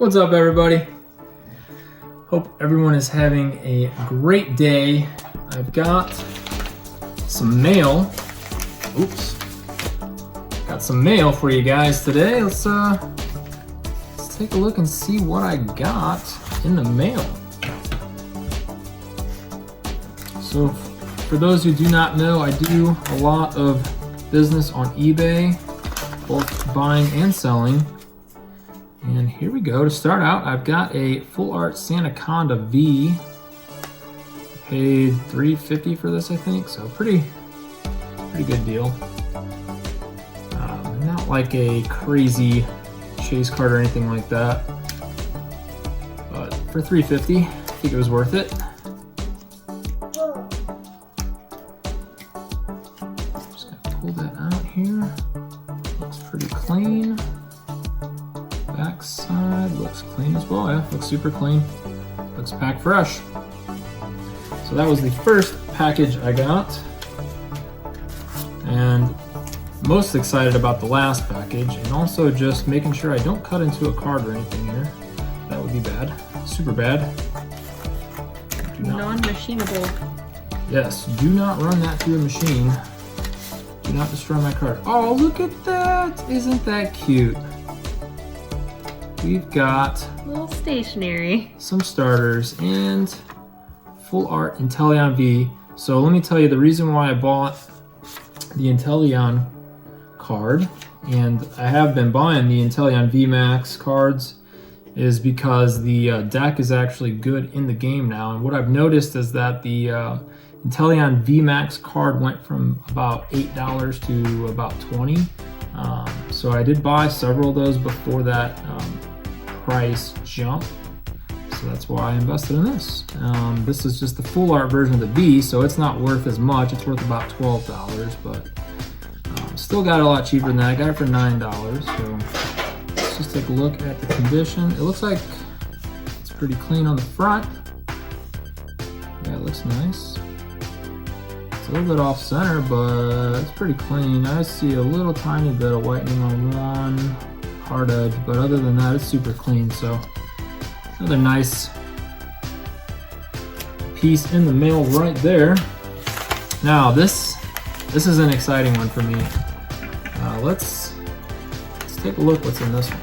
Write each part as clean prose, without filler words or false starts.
What's up, everybody? Hope everyone is having a great day. I've got some mail. Oops. Got some mail for you guys today. Let's take a look and see what I got in the mail. So, for those who do not know, I do a lot of business on eBay, both buying and selling. And here we go. To start out, I've got a full art Sandaconda V. Paid $3.50 for this, I think. So pretty good deal. Not like a crazy chase card or anything like that, but for $3.50, I think it was worth it. Just gonna pull that out here. Looks pretty clean. Back side looks clean as well. Yeah, looks super clean. Looks packed fresh. So that was the first package I got. And most excited about the last package, and also just making sure I don't cut into a card or anything here. That would be bad. Super bad. Non-machinable. Yes, do not run that through a machine. Do not destroy my card. Oh, look at that! Isn't that cute? We've got A little stationary. some starters and full art Inteleon V. So let me tell you the reason why I bought the Inteleon card, and I have been buying the Inteleon VMAX cards, is because the deck is actually good in the game now. And what I've noticed is that the Inteleon VMAX card went from about $8 to about $20. So I did buy several of those before that price jump. So that's why I invested in this. This is just the full art version of the V, so it's not worth as much. It's worth about $12, but still got it a lot cheaper than that. I got it for $9. So let's just take a look at the condition. It looks like it's pretty clean on the front. Yeah, it looks nice. It's a little bit off center, but it's pretty clean. I see a little tiny bit of whitening on one hard edge, but other than that, it's super clean. So another nice piece in the mail right there. Now this is an exciting one for me. Let's take a look what's in this one.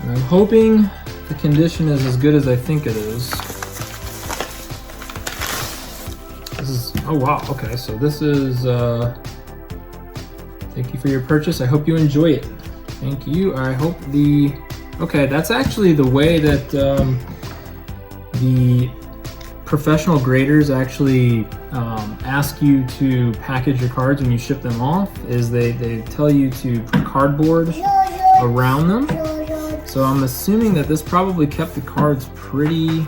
And I'm hoping the condition is as good as I think it is. This is, oh wow, okay, so this is, thank you for your purchase. I hope you enjoy it. Thank you. I hope okay, that's actually the way that the professional graders actually ask you to package your cards when you ship them off, is they tell you to put cardboard around them. So I'm assuming that this probably kept the cards pretty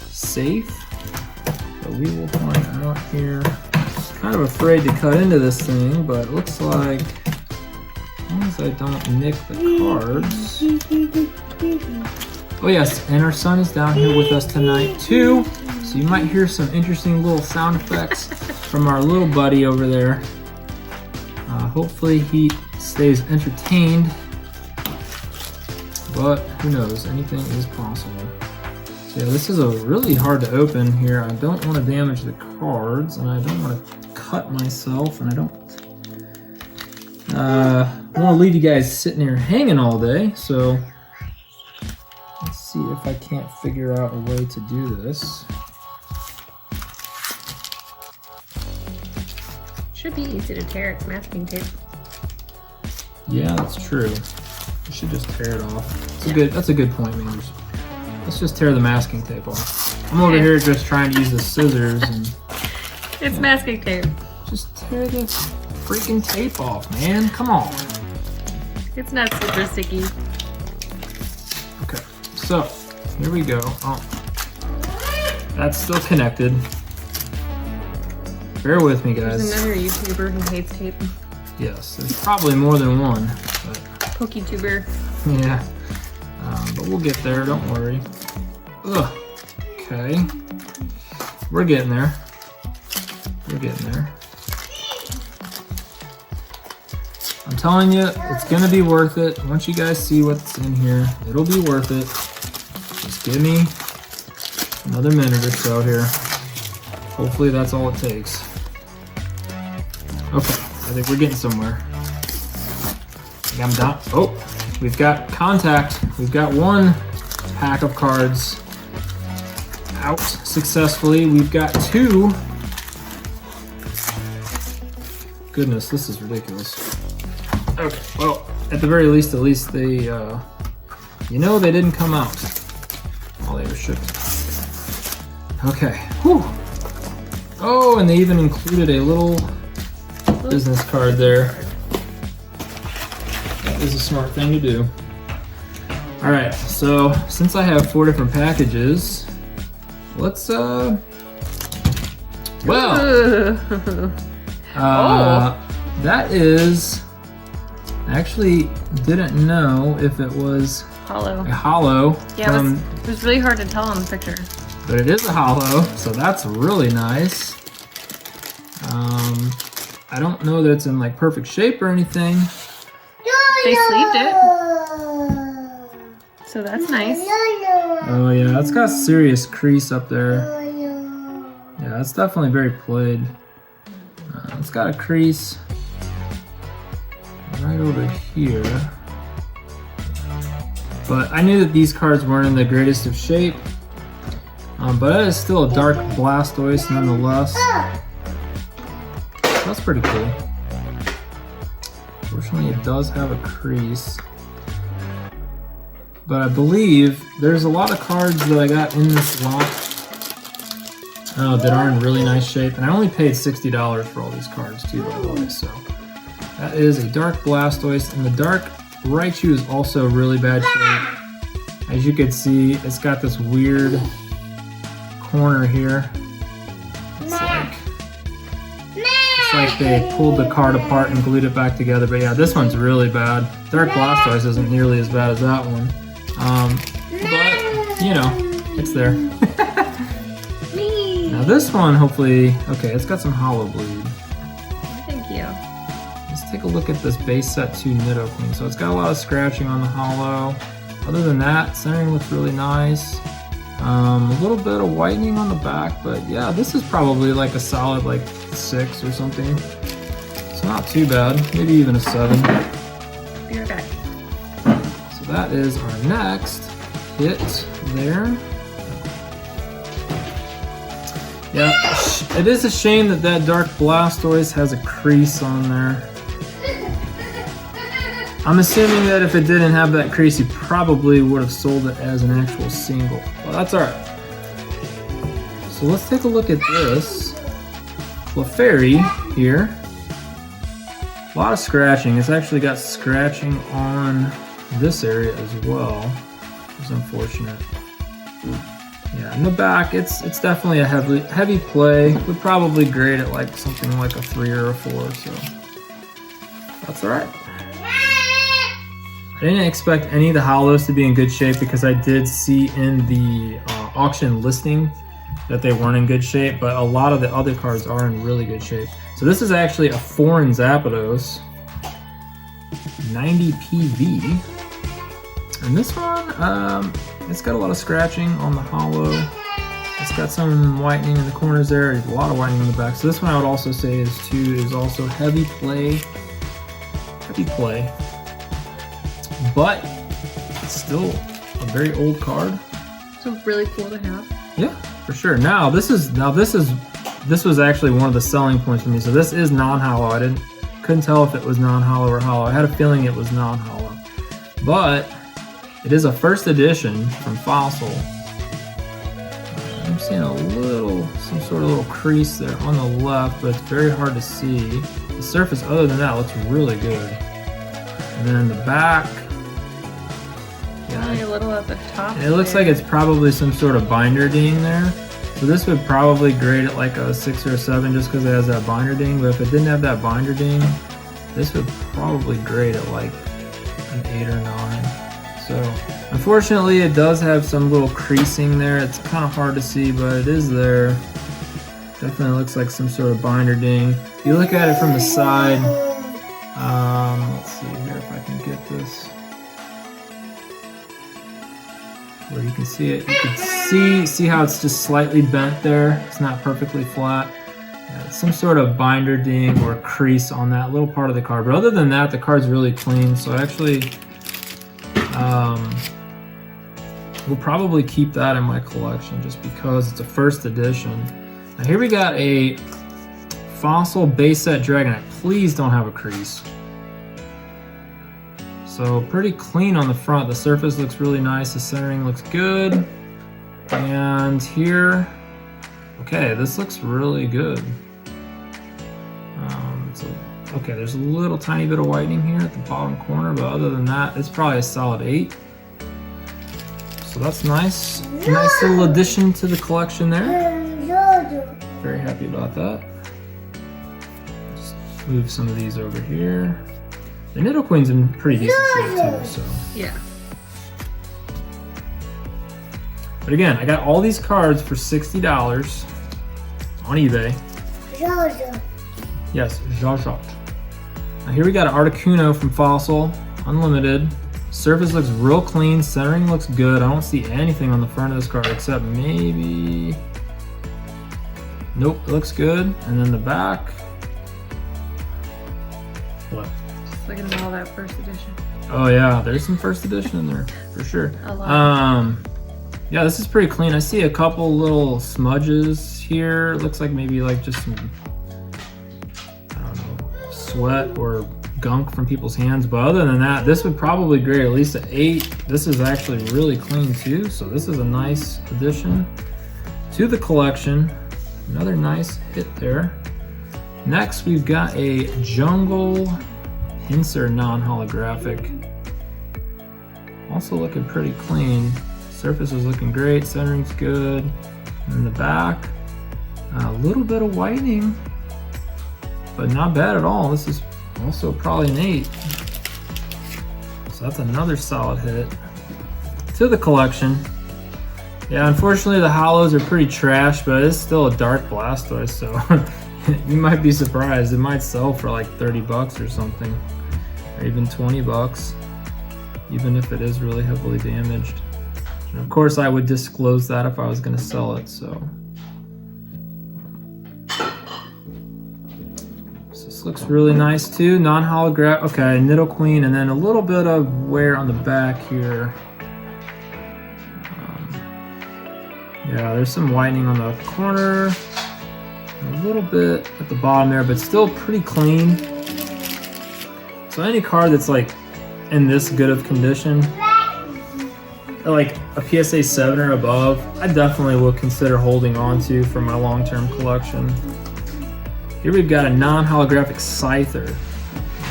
safe. But we will find out here. Kind of afraid to cut into this thing, but it looks like, as long as I don't nick the cards. Oh yes, and our son is down here with us tonight too. So you might hear some interesting little sound effects from our little buddy over there. Hopefully he stays entertained, but who knows, anything is possible. So yeah, this is a really hard to open here. I don't want to damage the cards, and I don't want to cut myself, and I don't want to leave you guys sitting here hanging all day. So let's see if I can't figure out a way to do this. Should be easy to tear. It's masking tape. Yeah, that's true. You should just tear it off. That's a good point, Mangers. Let's just tear the masking tape off. I'm over here just trying to use the scissors and... It's masking tape. Just tear this freaking tape off, man. Come on. It's not super sticky. Okay, so here we go. Oh, that's still connected. Bear with me, guys. There's another YouTuber who hates tape. Yes, there's probably more than one. But PokeTuber. yeah, but we'll get there. Don't worry. Ugh. Okay, we're getting there. We're getting there. I'm telling you, it's gonna be worth it. Once you guys see what's in here, it'll be worth it. Just give me another minute or so here. Hopefully that's all it takes. Okay, I think we're getting somewhere. I think I'm done. Oh, we've got contact. We've got one pack of cards out successfully. We've got two. Goodness, this is ridiculous. Okay, well, at the very least, at least they, you know, they didn't come out while they were shipped. Okay, whew. Oh, and they even included a little business card there. That is a smart thing to do. All right, so since I have 4 different packages, let's, well, that is, I actually didn't know if it was Hollow. a hollow. Yeah, it was really hard to tell on the picture. But it is a hollow, so that's really nice. I don't know that it's in like perfect shape or anything. They sleeved it, so that's nice. Oh yeah, it's got a serious crease up there. Yeah, it's definitely very played. It's got a crease right over here. But I knew that these cards weren't in the greatest of shape. But it is still a dark Blastoise nonetheless. That's pretty cool. Fortunately, it does have a crease. But I believe there's a lot of cards that I got in this lot that are in really nice shape. And I only paid $60 for all these cards too, by the way. So that is a dark Blastoise. And the dark Raichu is also really bad shape. As you can see, it's got this weird corner here. It's like they pulled the card apart and glued it back together. But yeah, this one's really bad. Dark Blastoise isn't nearly as bad as that one. But, you know, it's there. Now this one, hopefully, okay, it's got some hollow bleed. Thank you. Let's take a look at this base set 2 Nidoqueen. So it's got a lot of scratching on the hollow. Other than that, centering looks really nice. A little bit of whitening on the back, but yeah, this is probably like a solid like 6 or something. It's not too bad, maybe even a 7. Be right back. So that is our next hit there. Yeah, it is a shame that that Dark Blastoise has a crease on there. I'm assuming that if it didn't have that crease, you probably would have sold it as an actual single. Well, that's alright. So let's take a look at this. Clefairy here. A lot of scratching. It's actually got scratching on this area as well. It's unfortunate. Yeah, in the back, it's definitely a heavy play. Would probably grade it like something like a 3 or a 4, so that's alright. I didn't expect any of the hollows to be in good shape because I did see in the auction listing that they weren't in good shape, but a lot of the other cards are in really good shape. So this is actually a foreign Zapdos, 90 PV. And this one, it's got a lot of scratching on the hollow. It's got some whitening in the corners there, a lot of whitening on the back. So this one I would also say is also heavy play. But it's still a very old card. So really cool to have. Yeah, for sure. This was actually one of the selling points for me. So this is non-hollow. I couldn't tell if it was non-hollow or hollow. I had a feeling it was non-hollow. But it is a first edition from Fossil. I'm seeing some sort of little crease there on the left, but it's very hard to see. The surface, other than that, looks really good. And then the back, Only a little at the top. it looks like it's probably some sort of binder ding there. So this would probably grade it like a 6 or a 7 just because it has that binder ding. But if it didn't have that binder ding, this would probably grade it like an 8 or 9. So unfortunately, it does have some little creasing there. It's kind of hard to see, but it is there. Definitely looks like some sort of binder ding. If you look at it from the side, let's see here if I can get this where you can see it. You can see how it's just slightly bent there. It's not perfectly flat. Yeah, some sort of binder ding or crease on that little part of the card. But other than that, the card's really clean. So actually, we'll probably keep that in my collection just because it's a first edition. Now here we got a Fossil base set Dragonite. Please don't have a crease. So pretty clean on the front. The surface looks really nice. The centering looks good. And here, okay, this looks really good. Okay, there's a little tiny bit of whitening here at the bottom corner, but other than that, it's probably a solid 8. So that's nice. Nice little addition to the collection there. Very happy about that. Just move some of these over here. The Nidoqueen's in pretty decent shape too, so. Yeah. But again, I got all these cards for $60 on eBay. Yes, Zhazhot. Now here we got an Articuno from Fossil, unlimited. Surface looks real clean, centering looks good. I don't see anything on the front of this card except maybe... Nope, it looks good. And then the back. What? Just looking at all that first edition. Oh yeah, there's some first edition in there for sure. A lot. Yeah, this is pretty clean. I see a couple little smudges here. It looks like maybe like just some, I don't know, sweat or gunk from people's hands. But other than that, this would probably grade at least an 8. This is actually really clean too. So this is a nice addition to the collection. Another nice hit there. Next, we've got a Jungle Pinsir non-holographic. Also looking pretty clean. Surface is looking great, centering's good. And in the back, a little bit of whitening, but not bad at all. This is also probably an 8. So that's another solid hit to the collection. Yeah, unfortunately the hollows are pretty trash, but it's still a dark Blastoise, so you might be surprised. It might sell for like 30 bucks or something, or even 20 bucks, even if it is really heavily damaged. And of course I would disclose that if I was gonna sell it, so. This looks really nice too, non-holographic. Okay, Nidoqueen, and then a little bit of wear on the back here. Yeah, there's some whitening on the corner, a little bit at the bottom there, but still pretty clean. So any card that's like in this good of condition, like a PSA 7 or above, I definitely will consider holding on to for my long-term collection. Here we've got a non-holographic Scyther.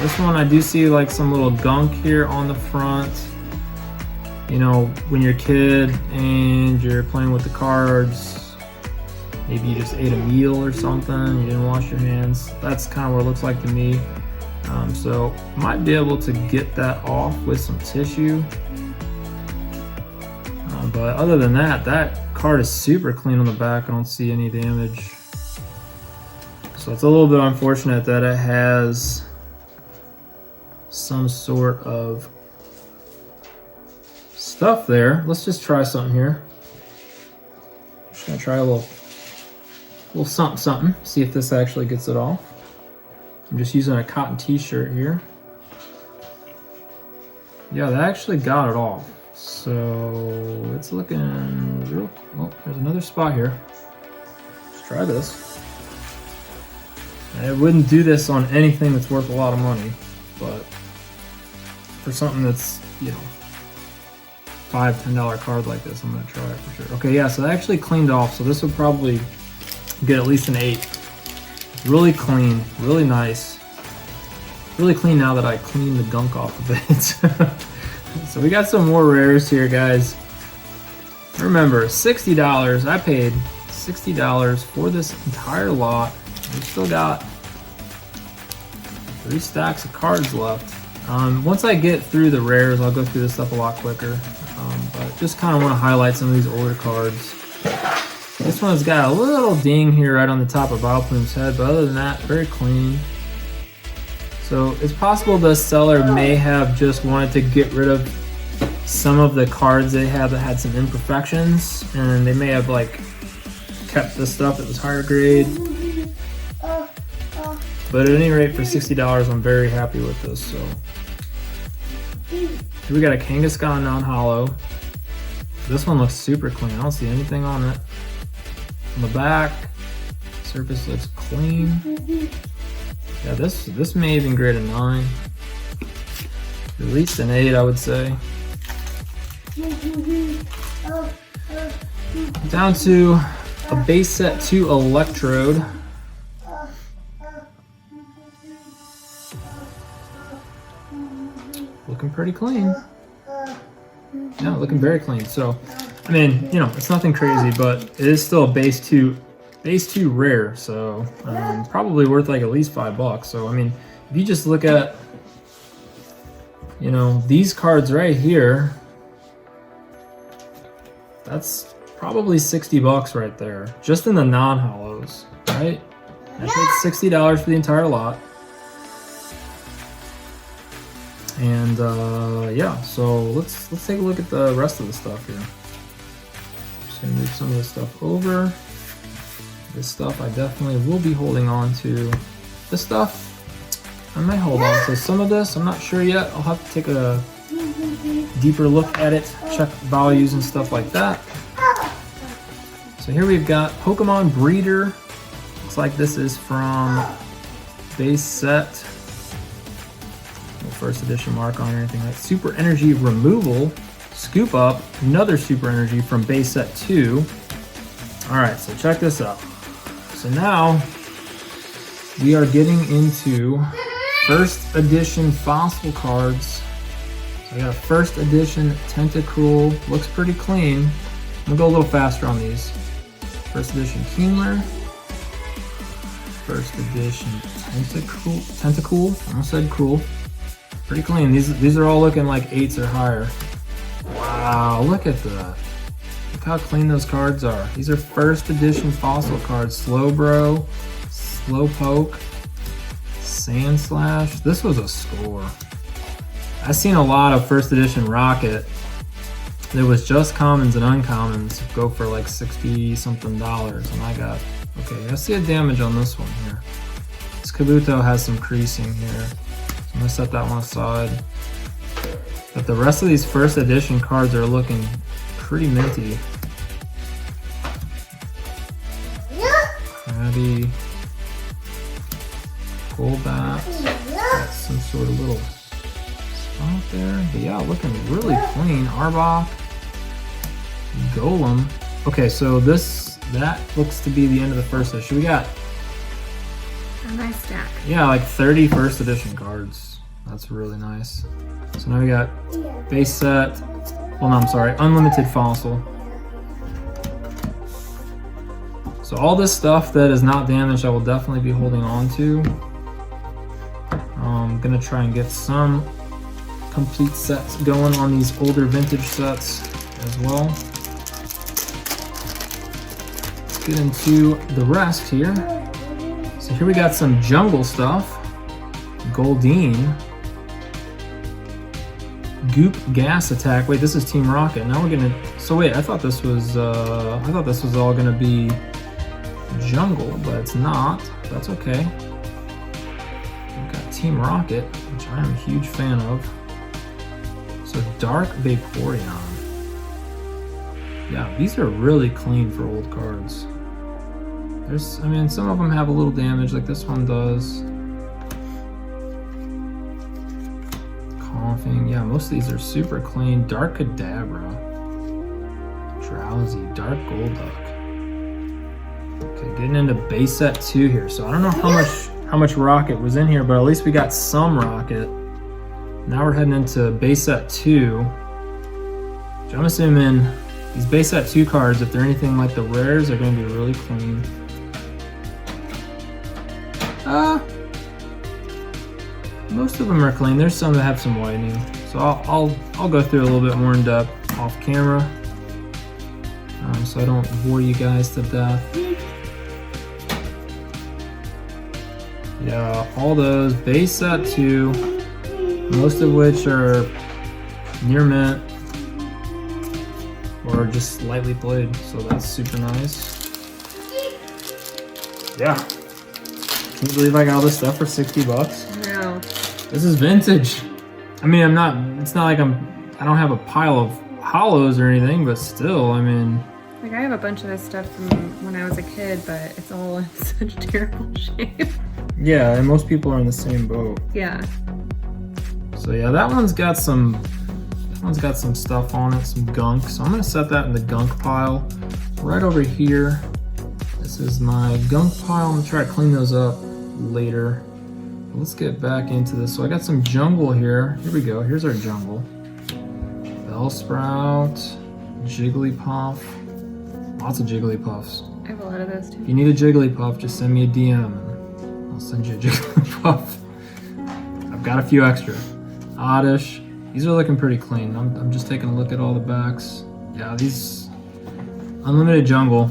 This one I do see like some little gunk here on the front. You know, when you're a kid and you're playing with the cards, maybe you just ate a meal or something, you didn't wash your hands. That's kind of what it looks like to me. So might be able to get that off with some tissue. But other than that, that card is super clean on the back. I don't see any damage. So it's a little bit unfortunate that it has some sort of stuff there. Let's just try something here. Just gonna try a little something, see if this actually gets it off. I'm just using a cotton t-shirt here. Yeah, that actually got it off. So it's looking real. Oh, there's another spot here. Let's try this. I wouldn't do this on anything that's worth a lot of money, but for something that's, you know, $5-10 card like this, I'm gonna try it for sure. Okay, yeah, so that actually cleaned off, so this would probably get at least an 8. Really clean, really nice. Really clean now that I cleaned the gunk off of it. So we got some more rares here, guys. Remember, $60. I paid $60 for this entire lot. We still got 3 stacks of cards left. Once I get through the rares, I'll go through this stuff a lot quicker. But just kind of want to highlight some of these older cards. This one's got a little ding here right on the top of Vileplume's head, but other than that, very clean. So it's possible the seller may have just wanted to get rid of some of the cards they had that had some imperfections, and they may have like kept the stuff that was higher grade. But at any rate, for $60, I'm very happy with this. So here we got a Kangaskhan non-hollow. This one looks super clean. I don't see anything on it. On the back, surface looks clean. Yeah, this may even grade a 9. At least an 8, I would say. Down to a base set 2 Electrode. Looking pretty clean. Yeah, looking very clean. So, I mean, you know, it's nothing crazy, but it is still a base 2 rare. So, probably worth like at least $5. So, I mean, if you just look at, you know, these cards right here, that's probably $60 right there, just in the non-hollows, right? I paid $60 for the entire lot. And yeah, so let's take a look at the rest of the stuff here. Just gonna move some of this stuff over. This stuff I definitely will be holding on to. This stuff I might hold on to some of this. I'm not sure yet. I'll have to take a deeper look at it, check values and stuff like that. So here we've got Pokemon Breeder. Looks like this is from base set. No first edition mark on or anything like that. Super Energy Removal. Scoop Up. Another Super Energy from base set 2. Alright, so check this out. So now we are getting into first edition fossil cards. So I got a first edition Tentacruel. Looks pretty clean. I'm gonna go a little faster on these. First edition Keenler. First edition Tentacool. Almost said Cruel. Pretty clean. These are all looking like 8s or higher. Wow, look at that. Look how clean those cards are. These are first edition fossil cards. Slowbro, Slowpoke, Sandslash. This was a score. I've seen a lot of first edition Rocket. There was just commons and uncommons go for like $60 something, and I got, okay, I see a damage on this one here. This Kabuto has some creasing here. So I'm gonna set that one aside. But the rest of these first edition cards are looking pretty minty. Krabby, Golbat, got some sort of little spot there. But yeah, looking really clean. Arbok, Golem. Okay, so that looks to be the end of the first issue. We got a nice stack. Yeah, like 30 first edition cards. That's really nice. So now we got base set. Well, no, I'm sorry, unlimited fossil. So all this stuff that is not damaged, I will definitely be holding on to. I'm gonna try and get some complete sets going on these older vintage sets as well. Let's get into the rest here. So here we got some jungle stuff. Goldeen. Goop Gas Attack. Wait, this is Team Rocket. Now we're gonna. So wait, I thought this was all gonna be jungle, but it's not. That's okay. We've got Team Rocket, which I am a huge fan of. So Dark Vaporeon. Yeah, these are really clean for old cards. I mean, some of them have a little damage, like this one does. Coughing. Yeah, most of these are super clean. Dark Kadabra. Drowsy. Dark Golduck. Okay, getting into base set 2 here. So I don't know how much Rocket was in here, but at least we got some Rocket. Now we're heading into base set 2. Which I'm assuming these base set 2 cards, if they're anything like the rares, are going to be really clean. Most of them are clean. There's some that have some whitening. So I'll go through a little bit more in depth off camera. So I don't bore you guys to death. Yeah, all those base set 2, most of which are near mint or just slightly played, so that's super nice. Yeah, can't believe I got all this stuff for 60 bucks. No. This is vintage. I mean, it's not like I don't have a pile of hollows or anything, but still, I mean. Like, I have a bunch of this stuff from when I was a kid, but it's all in such terrible shape. Yeah, and most people are in the same boat. Yeah. So yeah, that one's got some stuff on it, some gunk. So I'm gonna set that in the gunk pile right over here. This is my gunk pile. I'm gonna try to clean those up later. But let's get back into this. So I got some jungle here. Here we go. Here's our jungle. Bellsprout, Jigglypuff. Lots of Jigglypuffs. I have a lot of those too. If you need a Jigglypuff, just send me a DM and I'll send you a Jigglypuff. I've got a few extra. Oddish. These are looking pretty clean. I'm just taking a look at all the backs. Yeah, these unlimited jungle.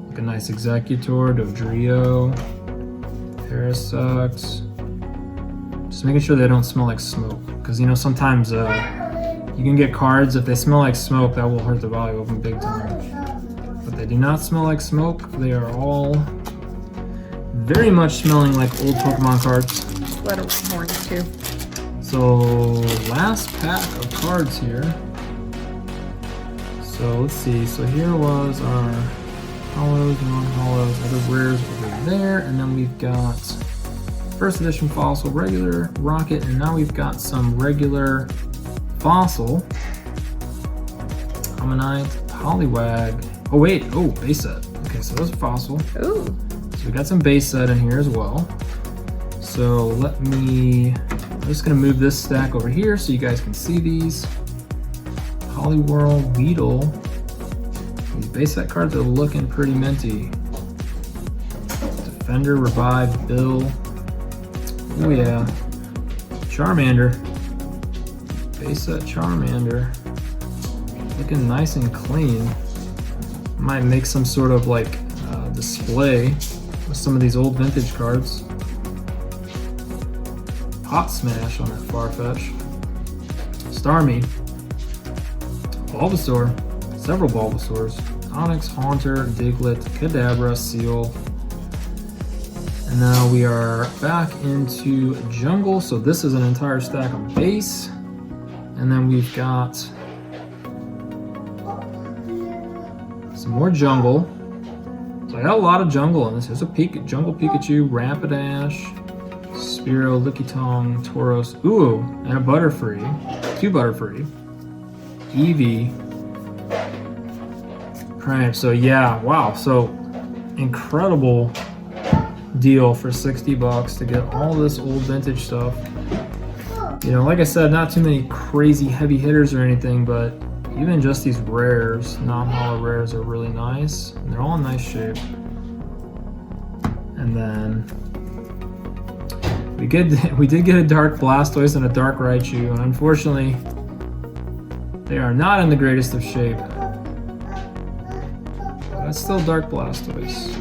Like a nice Executor, Dodrio, Parasux. Just making sure they don't smell like smoke. Because you know, sometimes you can get cards, if they smell like smoke, that will hurt the value of them big time. But they do not smell like smoke. They are all very much smelling like old Pokemon cards. A lot of horns too. So, last pack of cards here. So, let's see. So, here was our hollows, non-hollows, other rares over there. And then we've got first edition fossil, regular rocket, and now we've got some regular fossil. Ammonite, Poliwag. Oh, wait. Oh, base set. Okay, so those are fossil. Ooh. So, we got some base set in here as well. So, I'm just going to move this stack over here so you guys can see these. Poliwhirl, Weedle. These base set cards are looking pretty minty. Defender, Revive, Bill. Oh yeah. Charmander. Base set Charmander. Looking nice and clean. Might make some sort of like display with some of these old vintage cards. Hot Smash on that Farfetch. Starmie. Bulbasaur. Several Bulbasaurs. Onix, Haunter, Diglett, Kadabra, Seal. And now we are back into Jungle. So this is an entire stack of base. And then we've got some more Jungle. So I got a lot of Jungle in this. There's a Jungle Pikachu, Rapidash, Spearow, Lickitung, Tauros, ooh, and a Butterfree, 2 Butterfree, Eevee, Prime. So yeah, wow. So incredible deal for 60 bucks to get all this old vintage stuff. You know, like I said, not too many crazy heavy hitters or anything, but even just these rares, non-hollow rares, are really nice. And they're all in nice shape. And then we did get a Dark Blastoise and a Dark Raichu, and unfortunately, they are not in the greatest of shape. But it's still Dark Blastoise.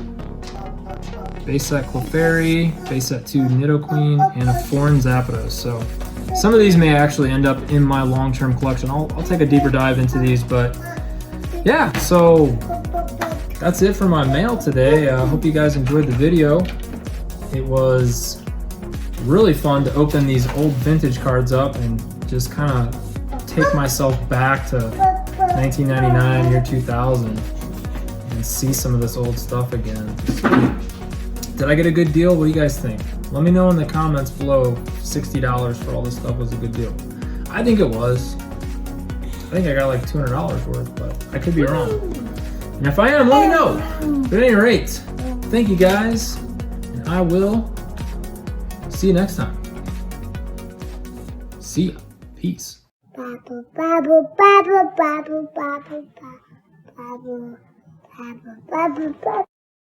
Base set Clefairy, base set 2 Nidoqueen, and a foreign Zapdos. So some of these may actually end up in my long-term collection. I'll take a deeper dive into these, but yeah, so that's it for my mail today. I hope you guys enjoyed the video. It was really fun to open these old vintage cards up and just kind of take myself back to 1999, year 2000, and see some of this old stuff again. Did I get a good deal? What do you guys think? Let me know in the comments below. $60 for all this stuff was a good deal. I think it was. I think I got like $200 worth, but I could be wrong. And if I am, let me know. But at any rate, thank you guys, and I will see you next time. See ya. Peace. Babu, babu, babu, babu, babu, babu, babu, babu, babu, babu.